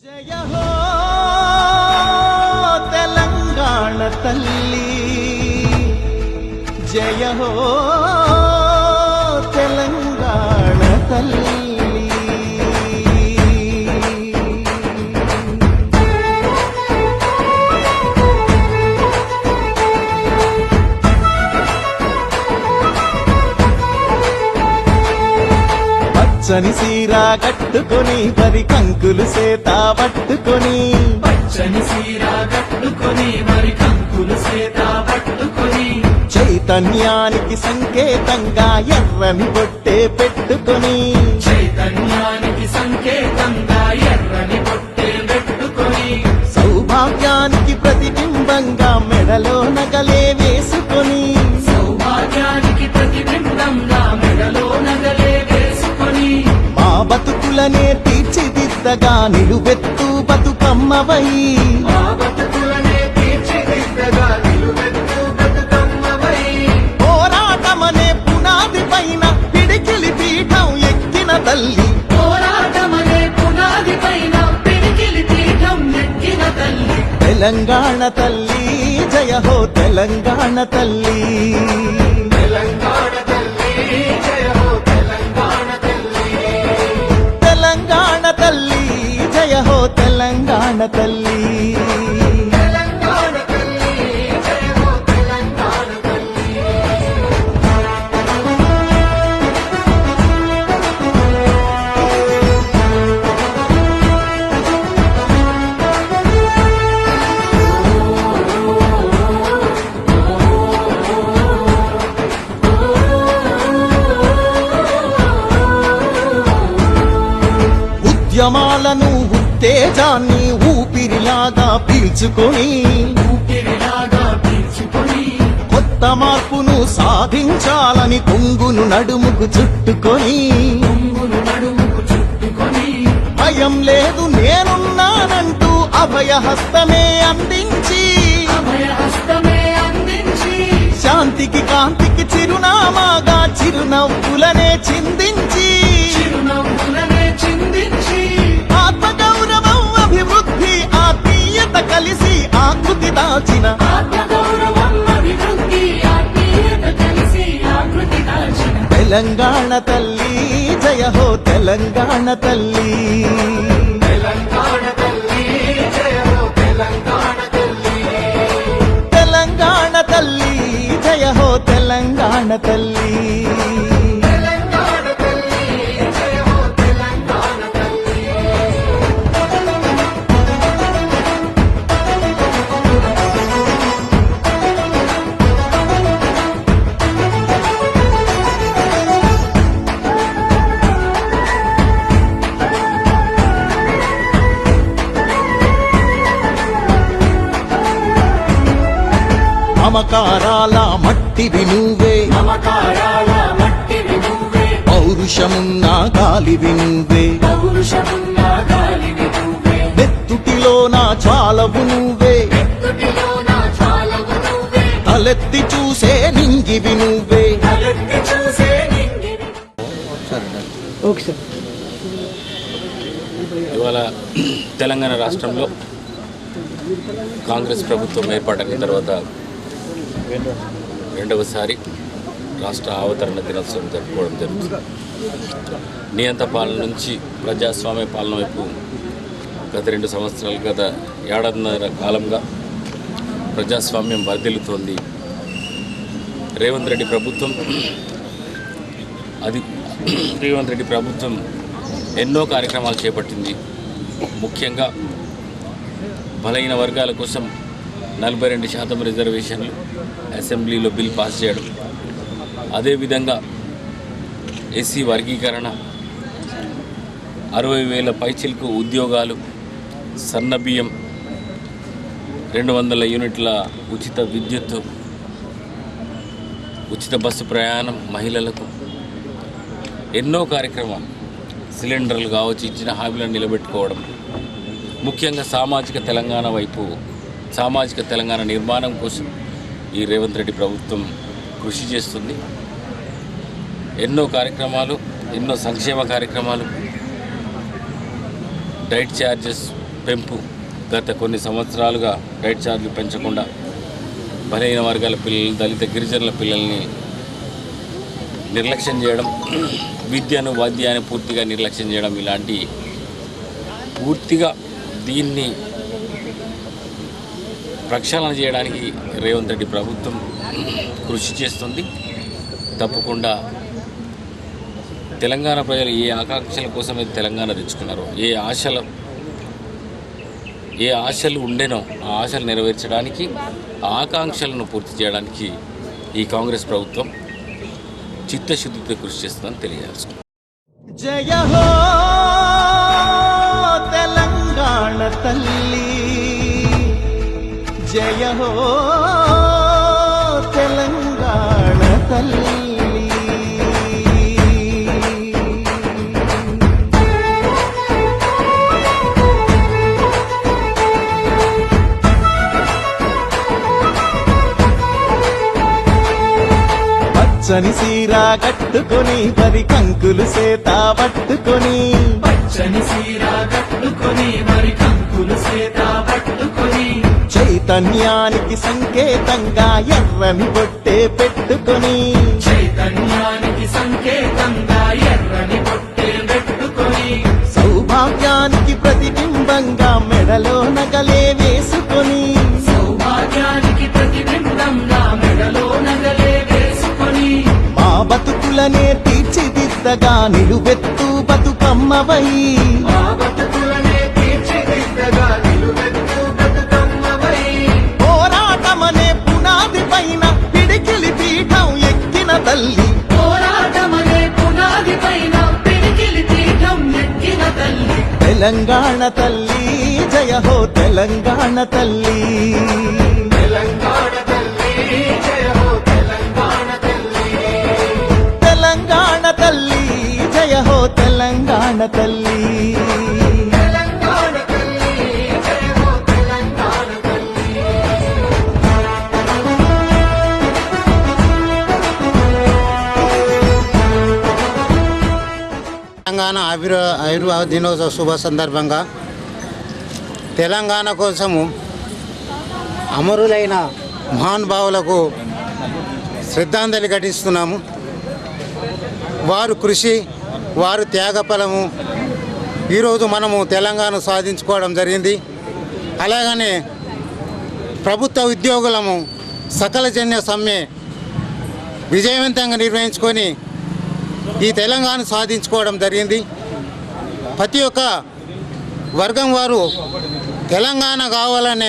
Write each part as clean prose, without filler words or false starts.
జయ హో తెలంగాణ తల్లి, జయ హో తెలంగాణ తల్లి. పచ్చని సీర కట్టుకొని పది కంకులు సేత పట్టుకొని, పచ్చని సీర కట్టుకొని మరి కంకులు సేత పట్టుకొని, చైతన్యానికి సంకేతంగా ఎర్రని బొట్టే పెట్టుకొని, చైతన్యానికి సంకేతంగా ఎర్రని బొట్టే పెట్టుకొని, సౌభాగ్యానికి ప్రతిబింబంగా మెడలో నగలే వేసుకొని, సౌభాగ్యానికి ప్రతిబింబంగా మెడలో నగలే వేసుకొని, మా బతుకులనే తీర్చిదిద్దగా నిలువెత్తు బతుకమ్మవై, మా బతుకులనే తీర్చిదిద్దగా నిలువెత్తు బతుకమ్మవై, పోరాటమనే పునాది పైన పిడికిలి పీఠం ఎక్కిన తల్లి, పోరాటమనే పునాది పైన పిడికిలి పీఠం ఎక్కిన తల్లి, తెలంగాణ తల్లి, జయ హో తెలంగాణ తల్లి. తెలంగాణ తల్లి, జయ హో తెలంగాణ తల్లి, తెలంగాణ తల్లి, జయ హో తెలంగాణ తల్లి. తెలంగాణ తల్లి, జయ హో తెలంగాణ తల్లి. ఉద్యమాలను ఉత్తేజాన్ని ఊపిరిలాగా పీల్చుకొని, ఊపిరిలాగా పీల్చుకొని, కొత్త మార్పును సాధించాలని కొంగును నడుముకు చుట్టుకొని, కొంగును నడుముకు చుట్టుకొని, భయం లేదు నేనున్నానంటూ అభయహస్తమే అందించి, అభయహస్తమే అందించి, శాంతికి కాంతికి చిరునామాగా చిరునవ్వులనే చిందించి, చిరునవ్వులనే చిందించి, ఆత్మగౌరవం అభివృద్ధి ఆత్మీయత కలిసి ఆకృతి దాచిన, ఆత్మగౌరవం అభివృద్ధి ఆత్మీయత కలిసి ఆకృతి దాచిన, తెలంగాణ తల్లి, జయ హో తెలంగాణ తల్లి. తెలంగాణ తల్లి, జయ హో తెలంగాణ తల్లి, తెలంగాణ తల్లి, జయ హో తెలంగాణ తల్లి. తెలంగాణ తల్లి, జయ హో తెలంగాణ తల్లి. మమకారాల మట్టివి నువ్వే, మమకారాల మట్టివి నువ్వే, పౌరుషమున్న గాలివి నువ్వే, పౌరుషమున్న గాలివి నువ్వే, నెత్తుటిలో నా చాలవు నువ్వే, నెత్తుటిలోన చాలవు నువ్వే, తలెత్తి చూసే నింగివి నువ్వే. తలెత్తి చూసే నింగివి. ఇవాళ తెలంగాణ రాష్ట్రంలో కాంగ్రెస్ ప్రభుత్వం ఏర్పాటైన తర్వాత రెండవసారి రాష్ట్ర అవతరణ దినోత్సవం జరుపుకోవడం జరుగుతుంది. నియంత పాలన నుంచి ప్రజాస్వామ్య పాలన వైపు గత 2 సంవత్సరాలు, గత ఏడాదిన్నర కాలంగా ప్రజాస్వామ్యం వర్ధిల్లుతోంది. రేవంత్ రెడ్డి ప్రభుత్వం ఎన్నో కార్యక్రమాలు చేపట్టింది. ముఖ్యంగా బలహీన వర్గాల కోసం 42% రిజర్వేషన్లు అసెంబ్లీలో బిల్ పాస్ చేయడం, అదేవిధంగా ఎస్సీ వర్గీకరణ, 60,000 పైచిలకు ఉద్యోగాలు, సన్నబియ్యం, 200 యూనిట్ల ఉచిత విద్యుత్తు, ఉచిత బస్సు ప్రయాణం మహిళలకు, ఎన్నో కార్యక్రమాలు, సిలిండర్లు కావచ్చు, ఇచ్చిన హామీలను నిలబెట్టుకోవడం, ముఖ్యంగా సామాజిక తెలంగాణ వైపు, సామాజిక తెలంగాణ నిర్మాణం కోసం ఈ రేవంత్ రెడ్డి ప్రభుత్వం కృషి చేస్తుంది. ఎన్నో కార్యక్రమాలు, ఎన్నో సంక్షేమ కార్యక్రమాలు, డైట్ ఛార్జెస్ పెంపు, గత కొన్ని సంవత్సరాలుగా డైట్ ఛార్జీలు పెంచకుండా బలహీన వర్గాల పిల్లలు, దళిత గిరిజనుల పిల్లల్ని నిర్లక్ష్యం చేయడం, విద్యను వైద్యాన్ని పూర్తిగా నిర్లక్ష్యం చేయడం, ఇలాంటి పూర్తిగా దీన్ని ప్రక్షాళన చేయడానికి రేవంత్ రెడ్డి ప్రభుత్వం కృషి చేస్తుంది. తప్పకుండా తెలంగాణ ప్రజలు ఏ ఆకాంక్షల కోసమైతే తెలంగాణ తెచ్చుకున్నారో, ఏ ఆశలు ఉండేనో ఆ ఆశలు నెరవేర్చడానికి, ఆ ఆకాంక్షలను పూర్తి చేయడానికి ఈ కాంగ్రెస్ ప్రభుత్వం చిత్తశుద్ధితో కృషి చేస్తుందని తెలియజేస్తుంది. జయ హో తెలంగాణ తల్లి, జయ హో తెలంగాణ తల్లి. పచ్చని సీర కట్టుకొని, 10 కంకులు సేత పట్టుకొని, పచ్చని సీర కట్టుకొని, మరి కంకులు సేత పట్టుకొని, చైతన్యానికి సంకేతంగా ఎర్రని బొట్టే పెట్టుకొని, చైతన్యానికి సంకేతంగా ఎర్రని బొట్టే పెట్టుకొని, సౌభాగ్యానికి ప్రతిబింబంగా మెడలో నగలే వేసుకొని, సౌభాగ్యానికి ప్రతిబింబంగా మెడలో నగలే వేసుకొని, మా బతుకులనే తీర్చిదిద్దగా నిలువెత్తు బతుకమ్మవై, మా బతుకులనే తీర్చిదిద్దగా నిలువెత్తు బతుకమ్మవై, పోరాటమనే పునాది పైన పిడికిలి పీఠం ఎక్కిన తల్లి, పోరాటమనే పునాది పైన పిడికిలి పీఠం ఎక్కిన తల్లి, తెలంగాణ తల్లి, జయ హో తెలంగాణ తల్లి. తెలంగాణ తల్లి, జయ హో తెలంగాణ తల్లి, తెలంగాణ తల్లి, జయ హో తెలంగాణ తల్లి. తెలంగాణ తల్లి, జయ హో తెలంగాణ తల్లి. తెలంగాణ ఆవిర్భావ దినోత్సవ శుభ సందర్భంగా తెలంగాణ కోసము అమరులైన మహానుభావులకు శ్రద్ధాంజలి ఘటిస్తున్నాము. వారు కృషి, వారు త్యాగఫలము ఈరోజు మనము తెలంగాణ సాధించుకోవడం జరిగింది. అలాగనే ప్రభుత్వ ఉద్యోగులము సకలజన్య సమ్మె విజయవంతంగా నిర్వహించుకొని ఈ తెలంగాణ సాధించుకోవడం జరిగింది. ప్రతి ఒక్క వర్గం వారు తెలంగాణ కావాలనే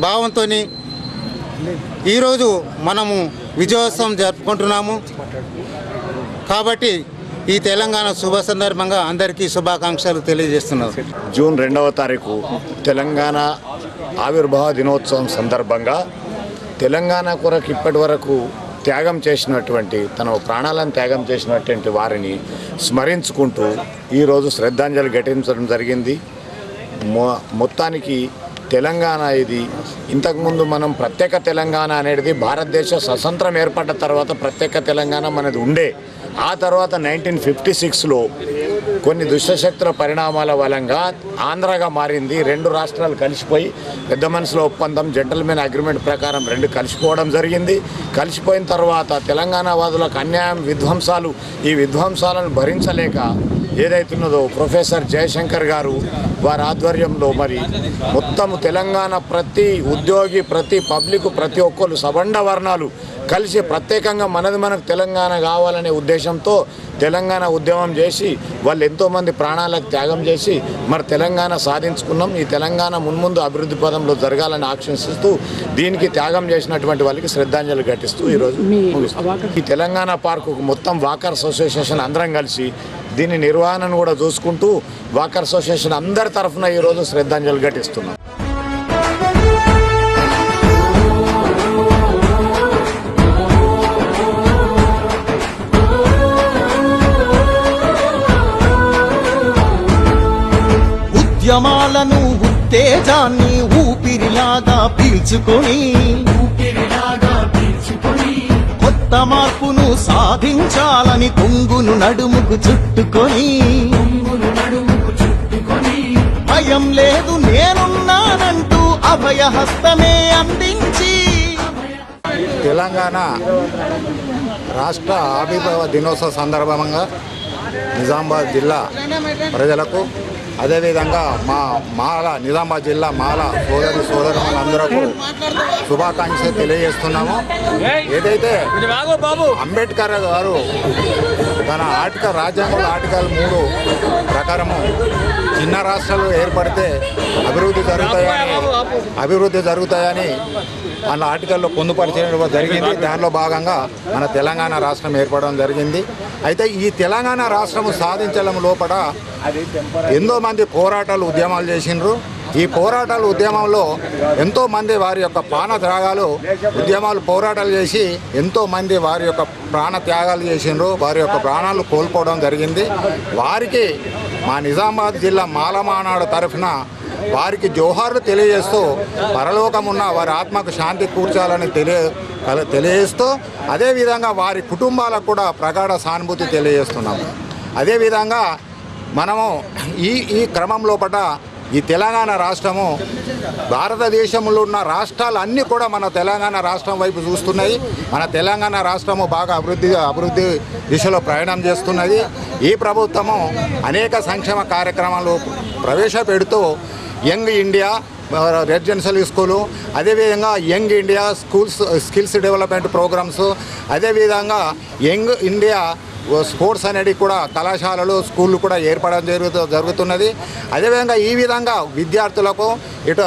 భావంతో ఈరోజు మనము విజయోత్సవం జరుపుకుంటున్నాము. కాబట్టి ఈ తెలంగాణ శుభ సందర్భంగా అందరికీ శుభాకాంక్షలు తెలియజేస్తున్నారు. జూన్ 2వ తారీఖు తెలంగాణ ఆవిర్భావ దినోత్సవం సందర్భంగా తెలంగాణ కొరకు ఇప్పటి వరకు త్యాగం చేసినటువంటి, తన ప్రాణాలను త్యాగం చేసినటువంటి వారిని స్మరించుకుంటూ ఈరోజు శ్రద్ధాంజలి ఘటించడం జరిగింది. మొత్తానికి తెలంగాణ ఇది ఇంతకుముందు మనం ప్రత్యేక తెలంగాణ అనేది భారతదేశ స్వతంత్రం ఏర్పడ్డ తర్వాత ప్రత్యేక తెలంగాణ మనది ఉండే. ఆ తర్వాత 1956లో కొన్ని దుష్టశక్తుల పరిణామాల వలంగా ఆంధ్రగా మారింది. 2 రాష్ట్రాలు కలిసిపోయి పెద్ద మనుషుల ఒప్పందం, జెంటల్మెన్ అగ్రిమెంట్ ప్రకారం 2 కలిసిపోవడం జరిగింది. కలిసిపోయిన తర్వాత తెలంగాణ వాదులకు అన్యాయం, విధ్వంసాలు, ఈ విధ్వంసాలను భరించలేక ఏదైతున్నదో ప్రొఫెసర్ జయశంకర్ గారు వారి ఆధ్వర్యంలో మరి మొత్తము తెలంగాణ ప్రతి ఉద్యోగి, ప్రతి పబ్లిక్, ప్రతి ఒక్కరు సబండ వర్ణాలు కలిసి ప్రత్యేకంగా మనకు తెలంగాణ కావాలనే ఉద్దేశంతో తెలంగాణ ఉద్యమం చేసి వాళ్ళు ఎంతోమంది ప్రాణాలకు త్యాగం చేసి మరి తెలంగాణ సాధించుకున్నాం. ఈ తెలంగాణ మున్ముందు అభివృద్ధి పదంలో జరగాలని ఆకాంక్షిస్తూ దీనికి త్యాగం చేసినటువంటి వాళ్ళకి శ్రద్ధాంజలి ఘటిస్తూ ఈరోజు ఈ తెలంగాణ పార్కుకు మొత్తం వాకర్ అసోసియేషన్ అందరం కలిసి దీని నిర్వహణను కూడా చూసుకుంటూ వాకర్ అసోసియేషన్ అందరి తరఫున ఈరోజు శ్రద్ధాంజలి ఘటిస్తున్నాం. ఉద్యమాలను, ఉత్తేజాన్ని ఊపిరిలాగా పీల్చుకొని కొత్త మార్పును సాధించాలని కొంగును నడుముకు చుట్టుకొని భయం లేదు నేను అభయహస్తమే అందించి తెలంగాణ రాష్ట్ర ఆవిర్భావ దినోత్సవ సందర్భంగా నిజామాబాద్ జిల్లా ప్రజలకు అదేవిధంగా నిజామాబాద్ జిల్లా మాల సోదరులందరకు శుభాకాంక్షలు తెలియజేస్తున్నాము. ఏదైతే అంబేద్కర్ గారు తన రాజ్యాంగంలో ఆర్టికల్ 3 ప్రకారము చిన్న రాష్ట్రాలు ఏర్పడితే అభివృద్ధి జరుగుతాయని మన ఆర్టికల్లో పొందుపరచడం జరిగింది. దానిలో భాగంగా మన తెలంగాణ రాష్ట్రం ఏర్పడడం జరిగింది. అయితే ఈ తెలంగాణ రాష్ట్రం సాధించడం లోపల ఎంతో మంది పోరాటాలు ఉద్యమాలు చేసిండ్రు. ఈ పోరాటాలు ఉద్యమంలో ఎంతోమంది వారి యొక్క ప్రాణ త్యాగాలు పోరాటాలు చేసి ఎంతోమంది వారి యొక్క ప్రాణ త్యాగాలు చేసిండ్రు. వారి యొక్క ప్రాణాలు కోల్పోవడం జరిగింది. వారికి మా నిజామాబాద్ జిల్లా మాలమానాడు తరఫున వారికి జోహార్లు తెలియజేస్తూ పరలోకమున్న వారి ఆత్మకు శాంతి కూర్చాలని తెలియజేస్తూ అదేవిధంగా వారి కుటుంబాలకు కూడా ప్రగాఢ సానుభూతి తెలియజేస్తున్నాము. అదేవిధంగా మనము ఈ క్రమం లోపల ఈ తెలంగాణ రాష్ట్రము భారతదేశంలో ఉన్న రాష్ట్రాలన్నీ కూడా మన తెలంగాణ రాష్ట్రం వైపు చూస్తున్నాయి. మన తెలంగాణ రాష్ట్రము బాగా అభివృద్ధి దిశలో ప్రయాణం చేస్తున్నది. ఈ ప్రభుత్వము అనేక సంక్షేమ కార్యక్రమాలు ప్రవేశపెడుతూ యంగ్ ఇండియా రెసిడెన్షియల్ స్కూలు, అదేవిధంగా young India skills development programs, అదేవిధంగా యంగ్ ఇండియా స్పోర్ట్స్ అనేది కూడా కళాశాలలు స్కూళ్ళు కూడా ఏర్పడడం జరుగుతున్నది. అదేవిధంగా ఈ విధంగా విద్యార్థులకు ఇటు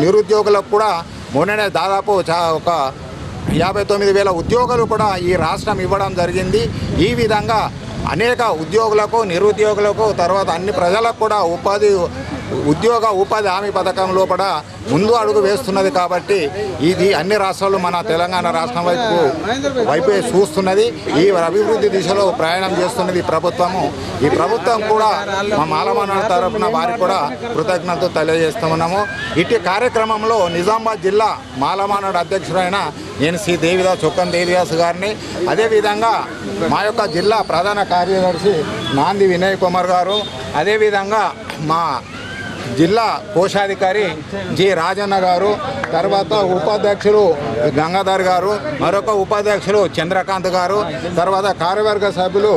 నిరుద్యోగులకు కూడా మొన్ననే దాదాపు ఒక 59,000 ఉద్యోగాలు కూడా ఈ రాష్ట్రం ఇవ్వడం జరిగింది. ఈ విధంగా అనేక ఉద్యోగులకు నిరుద్యోగులకు తర్వాత అన్ని ప్రజలకు కూడా ఉపాధి హామీ పథకం లోపల ముందు అడుగు వేస్తున్నది. కాబట్టి ఇది అన్ని రాష్ట్రాలు మన తెలంగాణ రాష్ట్రం వైపు చూస్తున్నది. ఈ అభివృద్ధి దిశలో ప్రయాణం చేస్తున్నది ఈ ప్రభుత్వం కూడా మా మాలమానాడు తరఫున వారికి కూడా కృతజ్ఞతలు తెలియజేస్తున్నాము. ఇటు కార్యక్రమంలో నిజామాబాద్ జిల్లా మాలమానాడు అధ్యక్షుడైన నేను శ్రీ చొక్కం దేవిదాస్ గారిని, అదేవిధంగా మా యొక్క జిల్లా ప్రధాన కార్యదర్శి నాంది వినయ్ కుమార్ గారు, అదేవిధంగా మా జిల్లా కోశాధికారి జి రాజన్న గారు, తర్వాత ఉపాధ్యక్షులు గంగాధర్ గారు, మరొక ఉపాధ్యక్షులు చంద్రకాంత్ గారు, తర్వాత కార్యవర్గ సభ్యులు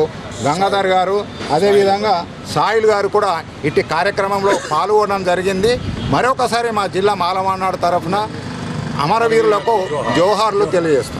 గంగాధర్ గారు, అదేవిధంగా సాయిల్ గారు కూడా ఇట్టి కార్యక్రమంలో పాల్గొనడం జరిగింది. మరొకసారి మా జిల్లా మాలమానాడు తరఫున అమరవీరులకు జోహార్లు తెలియజేస్తాం.